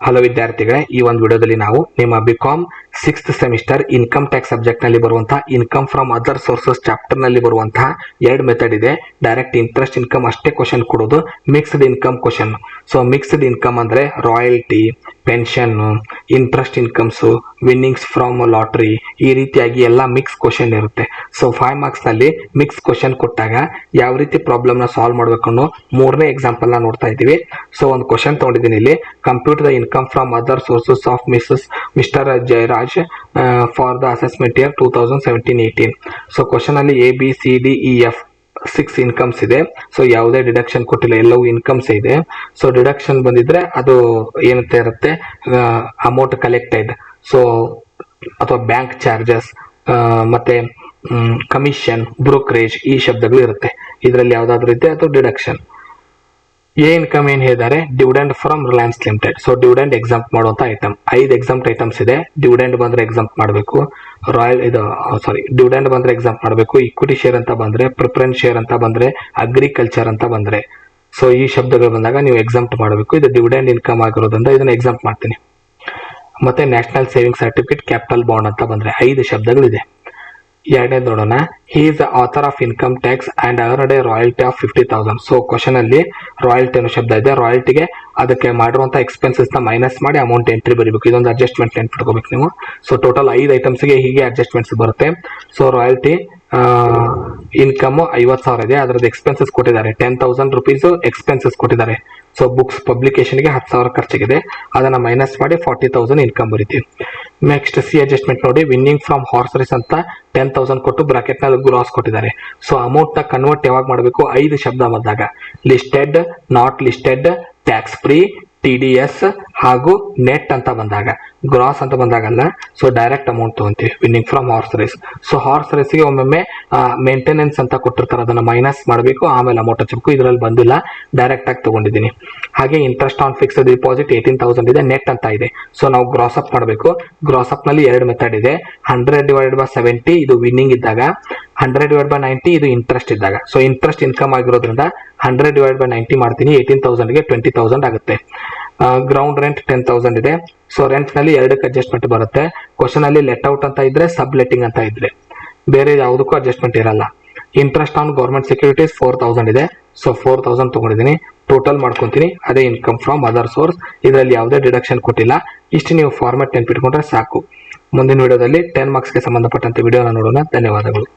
Hello ವಿದ್ಯಾರ್ಥಿಗಳೇ, ಈ ಒಂದು ವಿಡಿಯೋದಲ್ಲಿ ನಾವು ನಿಮ್ಮ BCom 6th semester income tax subject ನಲ್ಲಿ ಬರುವಂತಹ income from other sources chapter ನಲ್ಲಿ ಬರುವಂತಹ ಎರಡು ಮೆಥಡ್ ಇದೆ. ಡೈರೆಕ್ಟ್ ಇಂಟ್ರೆಸ್ಟ್ ಇನ್ಕಮ್ ಅಷ್ಟೇ ಕ್ವಶನ್ ಕೊಡೋದು, mixed income question. So mixed income ಅಂದ್ರೆ royalty, pension, interest incomes, winnings from lottery, ಈ ರೀತಿಯಾಗಿ ಎಲ್ಲ ಮಿಕ್ಸ್ ಕ್ವಶನ್ ಇರುತ್ತೆ. ಸೊ 5 ಮಾರ್ಕ್ಸ್ ನಲ್ಲಿ ಮಿಕ್ಸ್ ಕ್ವಶನ್ ಕೊಟ್ಟಾಗ ಯಾವ ರೀತಿ ಪ್ರಾಬ್ಲಮ್ ನ ಸಾಲ್ವ್ ಮಾಡಬೇಕು ಅನ್ನೋ ಮೂರನೇ ಎಕ್ಸಾಂಪಲ್ ನ ನೋಡ್ತಾ ಇದ್ದೀವಿ. ಸೊ ಒಂದು ಕ್ವಶನ್ ತಗೊಂಡಿದ್ದೀನಿ ಇಲ್ಲಿ, compute the income from other sources of mister Jayaraj for the assessment year 2017-18. So question ಅಲ್ಲಿ ABCDEF 6 ಇನ್ಕಮ್ಸ್ ಇದೆ. ಸೊ ಯಾವುದೇ ಡಿಡಕ್ಷನ್ ಕೊಟ್ಟಿಲ್ಲ, ಎಲ್ಲವೂ ಇನ್ಕಮ್ಸ್ ಇದೆ. ಸೊ ಡಿಡಕ್ಷನ್ ಬಂದಿದ್ರೆ ಅದು ಏನಂತ ಇರುತ್ತೆ, ಅಮೌಂಟ್ ಕಲೆಕ್ಟೆಡ್, ಸೊ ಅಥವಾ ಬ್ಯಾಂಕ್ ಚಾರ್ಜಸ್ ಮತ್ತೆ ಕಮಿಷನ್, ಬ್ರೋಕರೇಜ್, ಈ ಶಬ್ದಗಳು ಇರುತ್ತೆ. ಇದರಲ್ಲಿ ಯಾವ್ದಾದ್ರು ಇದೆ ಅದು ಡಿಡಕ್ಷನ್. ಎ ಇನ್ಕಮ್ ಏನ್ ಹೇಳಿದ್ದಾರೆ, dividend from Reliance limited. So dividend exempt ಮಾಡುವಂತ ಐಟಮ್ 5 ಎಕ್ಸಾಂಪ್ಟ್ ಐಟಮ್ಸ್ ಇದೆ. ಡಿವಿಡೆಂಡ್ ಬಂದ್ರೆ ಎಕ್ಸಾಂಪ್ಟ್ ಮಾಡಬೇಕು, ಡಿವಿಡೆಂಡ್ ಬಂದ್ರೆ ಎಕ್ಸಾಂಪ್ಟ್ ಮಾಡಬೇಕು, ಇಕ್ವಿಟಿ ಶೇರ್ ಅಂತ ಬಂದ್ರೆ, ಪ್ರಿಫರೆನ್ಸ್ ಶೇರ್ ಅಂತ ಬಂದ್ರೆ, ಅಗ್ರಿಕಲ್ಚರ್ ಅಂತ ಬಂದ್ರೆ, ಸೊ ಈ ಶಬ್ದಗಳು ಬಂದಾಗ ನೀವು ಎಕ್ಸಾಂಪ್ಟ್ ಮಾಡಬೇಕು. ಇದು ಡಿವಿಡೆಂಡ್ ಇನ್ಕಮ್ ಆಗಿರೋದ್ರಿಂದ ಇದನ್ನ ಎಕ್ಸಾಂಪ್ಟ್ ಮಾಡ್ತೀನಿ. ಮತ್ತೆ national saving certificate, capital bond ಅಂತ ಬಂದ್ರೆ 5 ಶಬ್ದಗಳಿದೆ. ಎರಡನೇದು ನೋಡೋಣ, he is the author of income tax and earned A royalty of 50,000. So question ಅಲ್ಲಿ ರಾಯಲ್ಟಿ ಅನ್ನೋ ಶಬ್ದ ಇದೆ. ರಾಯಲ್ಟಿಗೆ ಅದಕ್ಕೆ ಮಾಡಿರುವಂತಹ ಎಕ್ಸ್ಪೆನ್ಸಸ್ ನ ಮೈನಸ್ ಮಾಡಿ ಅಮೌಂಟ್ ಎಂಟ್ರಿ ಬರೀಬೇಕು. ಇದೊಂದು ಅಡ್ಜಸ್ಟ್ಮೆಂಟ್ ನೆನ್ಪಿಟ್ಕೋಬೇಕು ನೀವು. ಸೊ ಟೋಟಲ್ 5 ಐಟಮ್ಸ್ ಗೆ ಹೀಗೆ ಅಡ್ಜಸ್ಟ್ಮೆಂಟ್ಸ್ ಬರುತ್ತೆ. ಸೊ ರಾಯಲ್ಟಿ ಇನ್ಕಮ್ 50,000 ಇದೆ, ಅದರದ್ದು ಎಕ್ಸ್ಪೆನ್ಸಸ್ ಕೊಟ್ಟಿದ್ದಾರೆ 10,000 ರುಪೀಸ್ ಎಕ್ಸ್ಪೆನ್ಸಸ್ ಕೊಟ್ಟಿದ್ದಾರೆ. ಸೊ ಬುಕ್ಸ್ ಪಬ್ಲಿಕೇಶನ್ ಗೆ 10,000 ಖರ್ಚಿಗಿದೆ, ಅದನ್ನ ಮೈನಸ್ ಮಾಡಿ 40,000 ಇನ್ಕಮ್ ಬರೀತೀವಿ. ನೆಕ್ಸ್ಟ್ ಸಿ ಅಡ್ಜಸ್ಟ್ಮೆಂಟ್ ನೋಡಿ, ವಿನ್ನಿಂಗ್ ಫ್ರಮ್ ಹಾರ್ಸ್ ರೇಸ್ ಅಂತ 10,000 ಕೊಟ್ಟು ಬ್ರಾಕೆಟ್ ನಲ್ಲಿ ಗ್ರಾಸ್ ಕೊಟ್ಟಿದ್ದಾರೆ. ಸೊ ಅಮೌಂಟ್ ನ ಕನ್ವರ್ಟ್ ಯಾವಾಗ ಮಾಡಬೇಕು, 5 ಶಬ್ದ ಬಂದಾಗ, listed, not listed, tax free, TDS ಹಾಗೂ ನೆಟ್ ಅಂತ ಬಂದಾಗ, ಗ್ರಾಸ್ ಅಂತ ಬಂದಾಗಲ್ಲ. ಸೊ ಡೈರೆಕ್ಟ್ ಅಮೌಂಟ್ ತಗೊಂತೀವಿ, winning from horse race. So horse ರೇಸ್ಗೆ ಒಮ್ಮೊಮ್ಮೆ ಮೇಂಟೆನೆನ್ಸ್ ಅಂತ ಕೊಟ್ಟಿರ್ತಾರೆ, ಅದನ್ನ ಮೈನಸ್ ಮಾಡಬೇಕು, ಆಮೇಲೆ ಅಮೌಂಟ್ ಹಚ್ಚಬೇಕು. ಇದರಲ್ಲಿ ಬಂದಿಲ್ಲ, ಡೈರೆಕ್ಟ್ ಆಗಿ ತಗೊಂಡಿದ್ದೀನಿ. ಹಾಗೆ ಇಂಟ್ರೆಸ್ಟ್ ಆನ್ ಫಿಕ್ಸ್ಡ್ ಡಿಪಾಸಿಟ್ 18,000 ಇದೆ, ನೆಟ್ ಅಂತ ಇದೆ. ಸೊ ನಾವು ಗ್ರಾಸ್ ಅಪ್ ಮಾಡಬೇಕು. ಗ್ರಾಸ್ ಅಪ್ ನಲ್ಲಿ 2 ಮೆಥಡ್ ಇದೆ. 100/70 ಇದು ವಿನ್ನಿಂಗ್ ಇದ್ದಾಗ, 100/90 ಇದು ಇಂಟ್ರೆಸ್ಟ್ ಇದ್ದಾಗ. ಸೊ ಇಂಟ್ರೆಸ್ಟ್ ಇನ್ಕಮ್ ಆಗಿರೋದ್ರಿಂದ 100/90 ಮಾಡ್ತೀನಿ, 18,000 ಗೆ 20,000 ಆಗುತ್ತೆ. ಗ್ರೌಂಡ್ ರೆಂಟ್ 10,000 ಇದೆ. ಸೊ ರೆಂಟ್ ನಲ್ಲಿ 2 ಅಡ್ಜಸ್ಟ್ಮೆಂಟ್ ಬರುತ್ತೆ. ಕ್ವಶನ್ ಅಲ್ಲಿ ಲೆಟ್ ಔಟ್ ಅಂತ ಇದ್ರೆ, ಸಬ್ ಲೆಟ್ಟಿಂಗ್ ಅಂತ ಇದ್ರೆ, ಬೇರೆ ಯಾವುದಕ್ಕೂ ಅಡ್ಜಸ್ಟ್ಮೆಂಟ್ ಇರಲ್ಲ. ಇಂಟ್ರೆಸ್ಟ್ ಆನ್ ಗೌರ್ಮೆಂಟ್ ಸೆಕ್ಯೂರಿಟೀಸ್ 4,000 ಇದೆ. ಸೊ 4,000 ತಗೊಂಡಿದ್ದೀನಿ, ಟೋಟಲ್ ಮಾಡ್ಕೊಂತೀನಿ, ಅದೇ ಇನ್ಕಮ್ ಫ್ರಮ್ ಅದರ್ ಸೋರ್ಸ್. ಇದರಲ್ಲಿ ಯಾವುದೇ ಡಿಡಕ್ಷನ್ ಕೊಟ್ಟಿಲ್ಲ. ಇಷ್ಟು ನೀವು ಫಾರ್ಮೆಟ್ ನೆನ್ಪಿಟ್ಕೊಂಡ್ರೆ ಸಾಕು. ಮುಂದಿನ ವಿಡಿಯೋದಲ್ಲಿ 10 ಮಾರ್ಕ್ಸ್ಗೆ ಸಂಬಂಧಪಟ್ಟಂತೆ ವಿಡಿಯೋನ ನೋಡೋಣ. ಧನ್ಯವಾದಗಳು.